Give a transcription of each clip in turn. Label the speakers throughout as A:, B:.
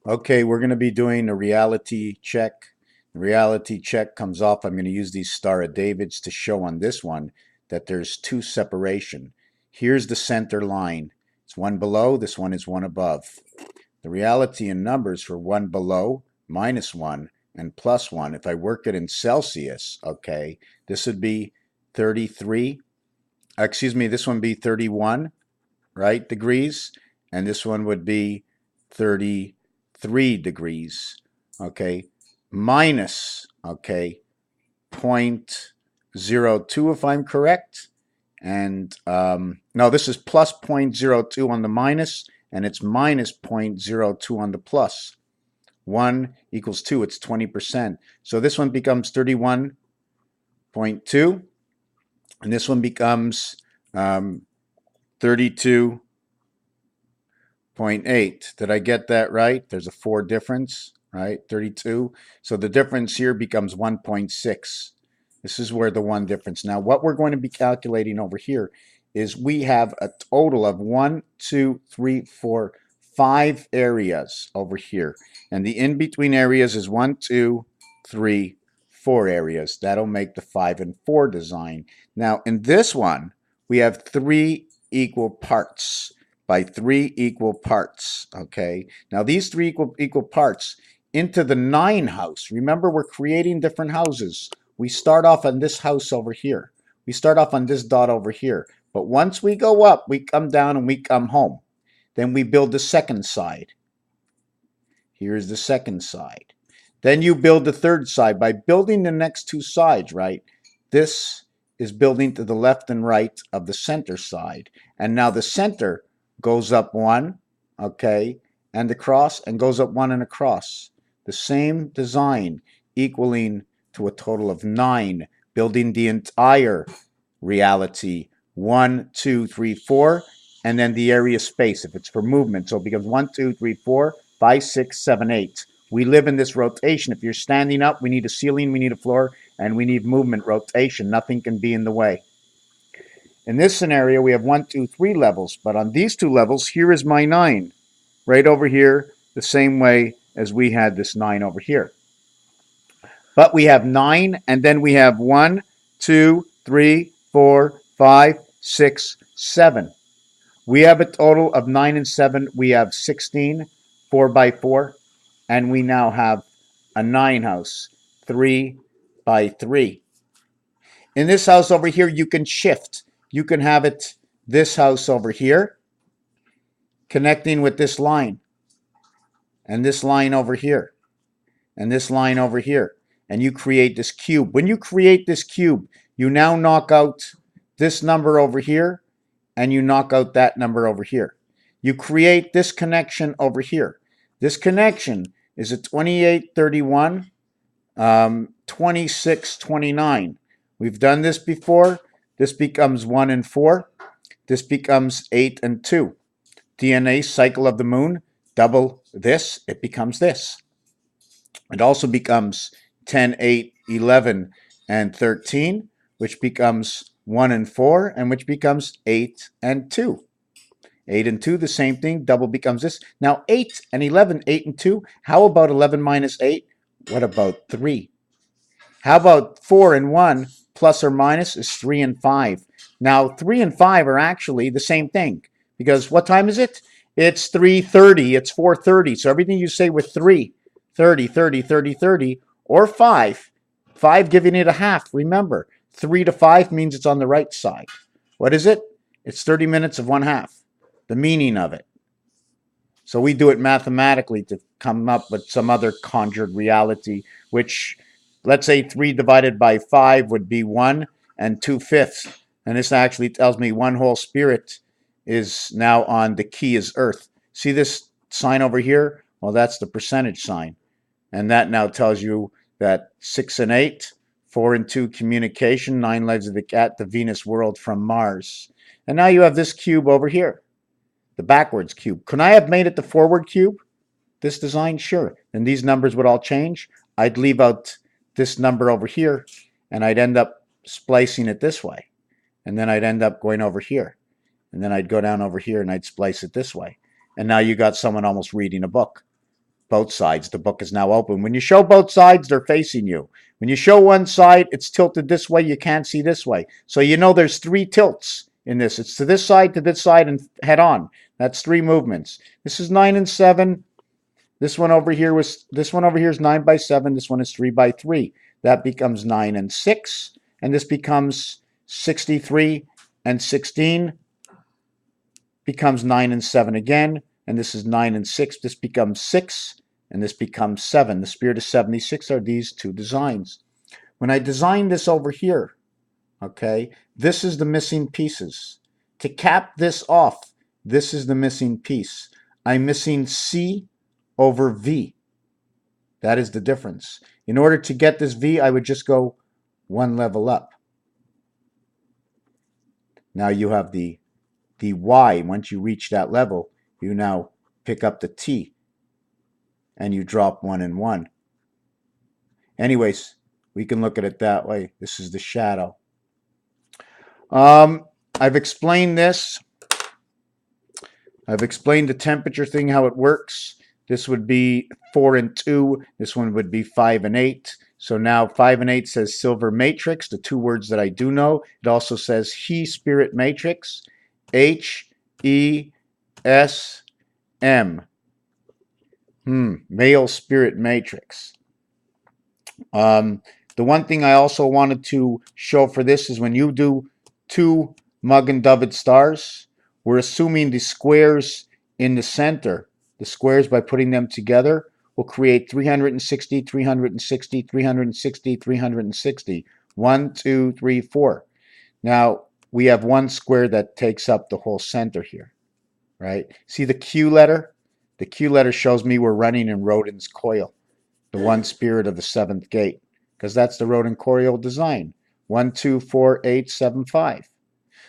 A: Okay, we're going to be doing a reality check. The reality check comes off. I'm going to use these Star of Davids to show on this one that there's two separation. Here's the center line. It's one below, this one is one above. The reality in numbers for one below, -1, and +1, if I work it in Celsius, okay, this would be 33. Excuse me, this one would be 31, right, degrees, and this one would be 33 degrees, okay, minus, okay, 0.02 if I'm correct, and no, this is plus 0.02 on the minus, and it's minus 0.02 on the plus. 1 equals 2, it's 20%. So this one becomes 31.2, and this one becomes 32.8. Did I get that right? There's a 4 difference, right? 32. So the difference here becomes 1.6. This is where the 1 difference. Now, what we're going to be calculating over here is we have a total of 1, 2, 3, 4, 5 areas over here. And the in-between areas is 1, 2, 3, 4 areas. That'll make the 5 and 4 design. Now, in this one, we have 3 equal parts by 3 equal parts, okay? Now, these 3 equal parts into the 9 house. Remember, we're creating different houses. We start off on this house over here. We start off on this dot over here. But once we go up, we come down and we come home. Then we build the second side. Here's the second side. Then you build the third side by building the next 2 sides, right? This is building to the left and right of the center side. And now the center goes up 1, okay, and across, and goes up 1 and across. The same design equaling to a total of 9, building the entire reality. 1, 2, 3, 4, and then the area space if it's for movement. So it becomes 1, 2, 3, 4, 5, 6, 7, 8. We live in this rotation. If you're standing up, we need a ceiling, we need a floor, and we need movement, rotation. Nothing can be in the way. In this scenario, we have 1, 2, 3 levels, but on these 2 levels, here is my 9, right over here, the same way as we had this 9 over here. But we have 9, and then we have 1, 2, 3, 4, 5, 6, 7. We have a total of 9 and 7. We have 16, 4 by 4, and we now have a 9 house, 3 by 3. In this house over here, you can shift. You can have it this house over here, connecting with this line, and this line over here, and this line over here, and you create this cube. When you create this cube, you now knock out this number over here, and you knock out that number over here. You create this connection over here. This connection is a 28, 31, 26, 29. We've done this before. This becomes 1 and 4. This becomes 8 and 2. DNA cycle of the moon, double this, it becomes this. It also becomes 10, 8, 11, and 13, which becomes 1 and 4, and which becomes 8 and 2. 8 and 2, the same thing, double becomes this. Now 8 and 11, 8 and 2, how about 11 minus 8? What about 3? How about 4 and 1 plus or minus is 3 and 5? Now 3 and 5 are actually the same thing, because what time is it? It's 3:30, it's 4:30, so everything you say with 3, 30, 30, 30, 30, or 5 giving it a half. Remember, 3 to 5 means it's on the right side. What is it? It's 30 minutes of 1/2, the meaning of it. So we do it mathematically to come up with some other conjured reality, which, let's say 3 divided by 5 would be 1 and 2/5. And this actually tells me one whole spirit is now on the key is Earth. See this sign over here? Well, that's the percentage sign. And that now tells you that 6 and 8, 4 and 2 communication, 9 legs of the cat, the Venus world from Mars. And now you have this cube over here, the backwards cube. Could I have made it the forward cube? This design? Sure. Then these numbers would all change. I'd leave out this number over here, and I'd end up splicing it this way. And then I'd end up going over here. And then I'd go down over here and I'd splice it this way. And now you got someone almost reading a book. both sides. The book is now open. When you show both sides, they're facing you. When you show one side, it's tilted this way. You can't see this way. So you know there's three tilts in this. It's to this side, and head on. That's three movements. This is 9 and 7. This one over here is 9 by 7. This one is 3 by 3. That becomes 9 and 6. And this becomes 63 and 16. Becomes 9 and 7 again. And this is 9 and 6. This becomes 6. And this becomes 7. The spirit of 76 are these two designs. When I design this over here, okay, this is the missing pieces. To cap this off, this is the missing piece. I'm missing C over V. That is the difference. In order to get this V, I would just go one level up. Now you have the Y. Once you reach that level, you now pick up the T and you drop 1 and 1. Anyways, we can look at it that way. This is the shadow. I've explained this. I've explained the temperature thing, how it works. This would be 4 and 2. This one would be 5 and 8. So now 5 and 8 says silver matrix, the two words that I do know. It also says he spirit matrix, HESM. Male spirit matrix. The one thing I also wanted to show for this is when you do two Mug and David stars, we're assuming the squares in the center, the squares by putting them together, will create 360, 360, 360, 360. 1, 2, 3, 4. Now, we have one square that takes up the whole center here, right? See the Q letter? The Q letter shows me we're running in Rodin's coil, the one spirit of the seventh gate, because that's the Rodin coil design. 1, 2, 4, 8, 7, 5.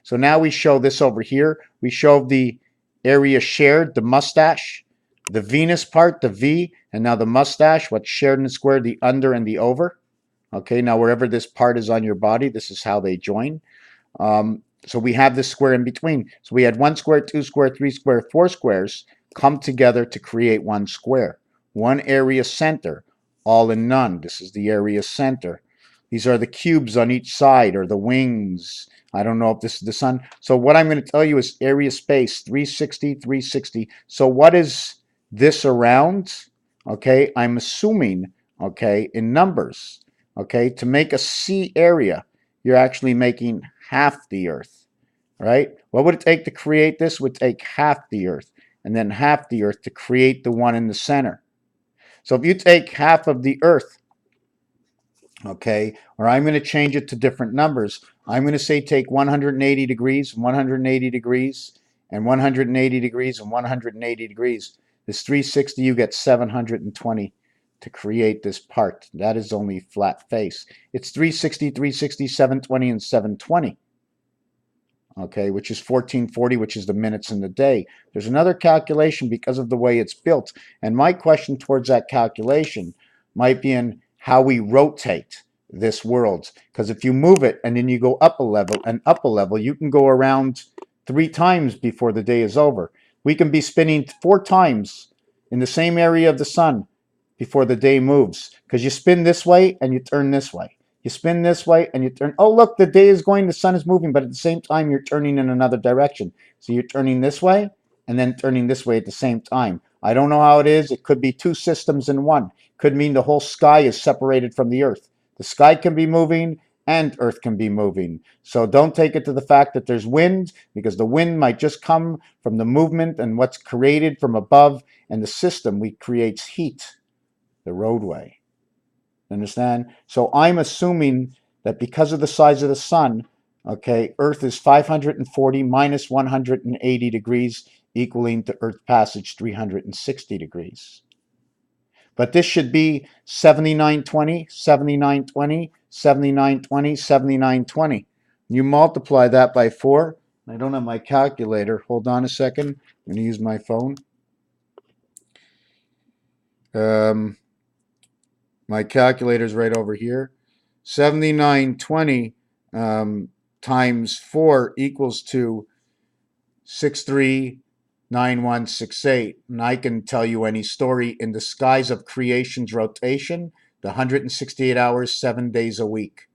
A: So now we show this over here. We show the area shared, the mustache, the Venus part, the V, and now the mustache, what's shared in the square, the under and the over. Okay, now wherever this part is on your body, this is how they join. So we have this square in between. So we had 1 square, 2 square, 3 square, 4 squares come together to create one square. One area center, all in none. This is the area center. These are the cubes on each side, or the wings. I don't know if this is the sun. So what I'm going to tell you is area space, 360, 360. So what is this around? Okay, I'm assuming, okay, in numbers, okay, to make a C area, you're actually making half the Earth, right? What would it take to create this? It would take half the Earth, and then half the Earth to create the one in the center. So if you take half of the Earth, okay, or I'm going to change it to different numbers. I'm going to say take 180 degrees, 180 degrees, and 180 degrees, and 180 degrees. This 360, you get 720 to create this part. That is only flat face. It's 360, 360, 720, and 720. Okay, which is 1440, which is the minutes in the day. There's another calculation because of the way it's built. And my question towards that calculation might be in how we rotate this world. Because if you move it and then you go up a level and up a level, you can go around 3 times before the day is over. We can be spinning 4 times in the same area of the sun before the day moves. Because you spin this way and you turn this way. You spin this way and you turn. Oh, look, the day is going, the sun is moving, but at the same time, you're turning in another direction. So you're turning this way and then turning this way at the same time. I don't know how it is. It could be 2 systems in one. Could mean the whole sky is separated from the Earth. The sky can be moving and Earth can be moving. So don't take it to the fact that there's wind, because the wind might just come from the movement and what's created from above, and the system creates heat, the roadway. Understand? So I'm assuming that because of the size of the sun, okay, Earth is 540 minus 180 degrees, equaling to Earth passage 360 degrees. But this should be 7920, 7920, 7920, 7920. You multiply that by 4. I don't have my calculator. Hold on a second. I'm going to use my phone. My calculator's right over here. 7920 times 4 equals to 63 9168. And I can tell you any story in the skies of creation's rotation, the 168 hours, 7 days a week.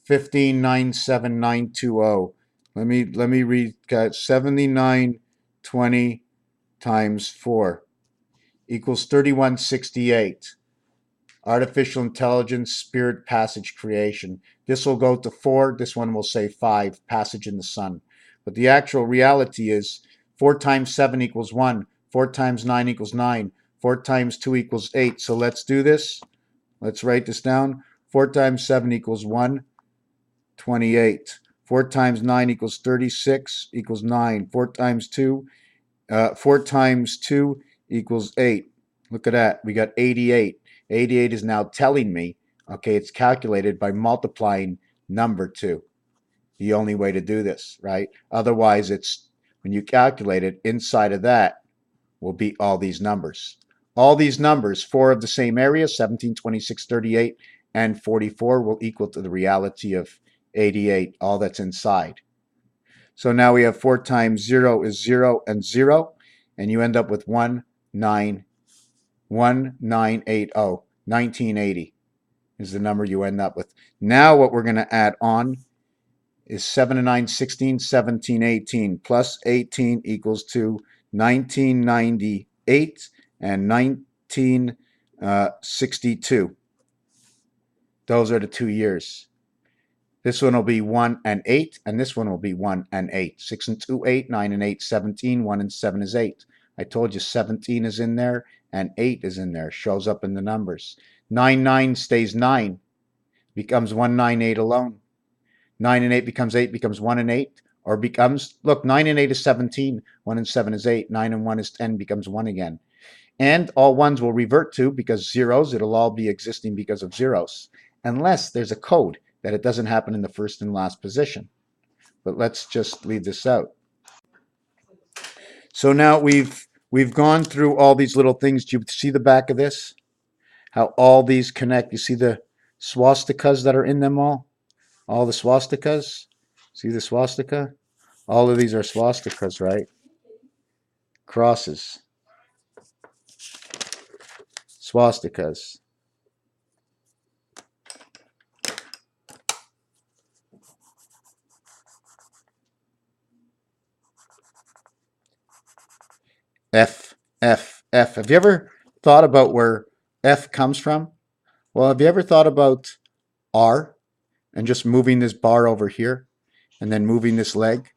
A: 1597920. Let me read 7920 times 4 equals 3168. Artificial intelligence, spirit, passage, creation. This will go to 4. This one will say 5, passage in the sun. But the actual reality is 4 times 7 equals 1. 4 times 9 equals 9. 4 times 2 equals 8. So let's do this. Let's write this down. 4 times 7 equals 128. 4 times 9 equals 36 equals 9. 4 times 2 equals 8. Look at that. We got 88. 88 is now telling me, okay, it's calculated by multiplying number 2. The only way to do this, right? Otherwise, it's when you calculate it, inside of that will be all these numbers. All these numbers, 4 of the same area, 17, 26, 38, and 44 will equal to the reality of 88, all that's inside. So now we have 4 times 0 is 0 and 0, and you end up with 1980. 1980 is the number you end up with. Now what we're going to add on is 7 and 9, 16, 17, 18, plus 18 equals to 1998 and 1962. Those are the 2 years. This one will be 1 and 8, and this one will be 1 and 8. 6 and 2, 8, 9 and 8, 17, 1 and 7 is 8. I told you 17 is in there, and 8 is in there, shows up in the numbers. 9, 9 stays 9, becomes 198 alone. 9 and 8 becomes 8, becomes 1 and 8, or becomes, look, 9 and 8 is 17, 1 and 7 is 8, 9 and 1 is 10, becomes 1 again. And all ones will revert to, because zeros, it'll all be existing because of zeros, unless there's a code that it doesn't happen in the first and last position. But let's just leave this out. So now we've gone through all these little things. Do you see the back of this? How all these connect. You see the swastikas that are in them all? All the swastikas? See the swastika? All of these are swastikas, right? Crosses. Swastikas. F, F, F. Have you ever thought about where F comes from? Well, have you ever thought about R and just moving this bar over here and then moving this leg?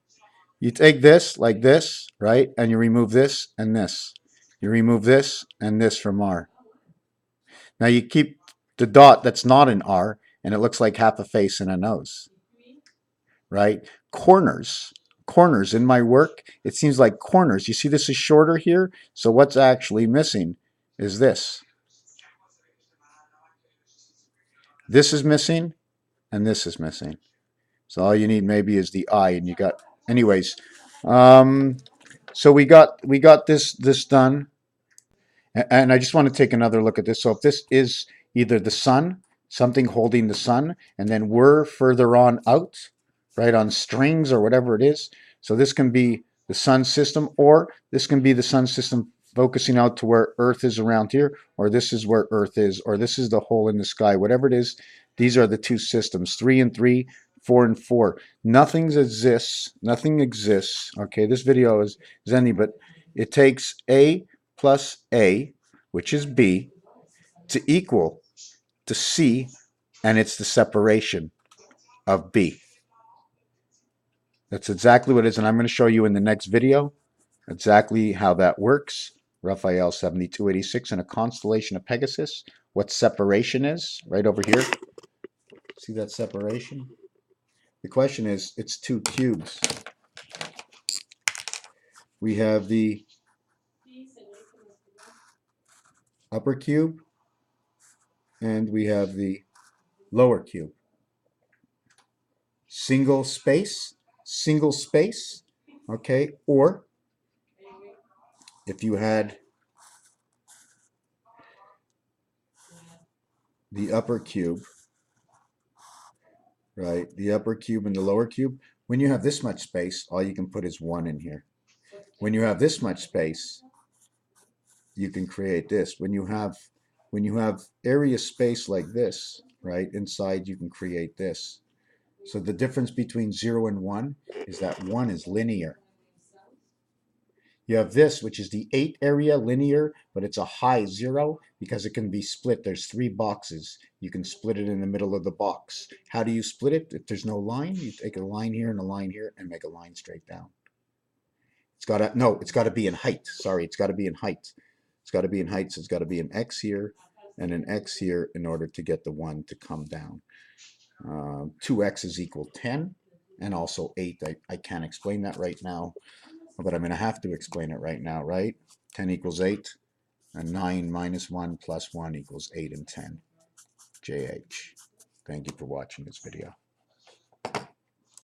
A: You take this like this, right? And you remove this and this. You remove this and this from R. Now you keep the dot that's not an R and it looks like half a face and a nose, right? Corners. Corners in my work, it seems like corners. You see this is shorter here, so what's actually missing is this. This is missing and this is missing. So all you need maybe is the eye, and you got. Anyways, so we got this done, and I just want to take another look at this. So if this is either the sun, something holding the sun, and then we're further on out, right, on strings or whatever it is. So this can be the sun system, or this can be the sun system focusing out to where Earth is around here, or this is where Earth is, or this is the hole in the sky, whatever it is. These are the two systems, 3 and 3, 4 and 4. Nothing exists. Okay, this video is any, but it takes A plus A, which is B, to equal to C, and it's the separation of B. That's exactly what it is, and I'm going to show you in the next video exactly how that works. Raphael 7286 in a constellation of Pegasus. What separation is, right over here. See that separation? The question is, it's two cubes. We have the upper cube, and we have the lower cube. Single space, okay? Or if you had the upper cube, right? The upper cube and the lower cube, When you have this much space, all you can put is 1 in here. When you have this much space, you can create this. When you have area space like this, right, inside you can create this. So the difference between 0 and 1 is that 1 is linear. You have this, which is the 8 area linear, but it's a high 0 because it can be split. There's 3 boxes. You can split it in the middle of the box. How do you split it? If there's no line, you take a line here and a line here and make a line straight down. It's got to be in height. Sorry, it's got to be in height. It's got to be in height, so it's got to be an X here and an X here in order to get the 1 to come down. 2X is equal 10 and also 8. I can't explain that right now, but I'm going to have to explain it right now, right? 10 equals 8, and 9 minus 1 plus 1 equals 8 and 10. JH. Thank you for watching this video.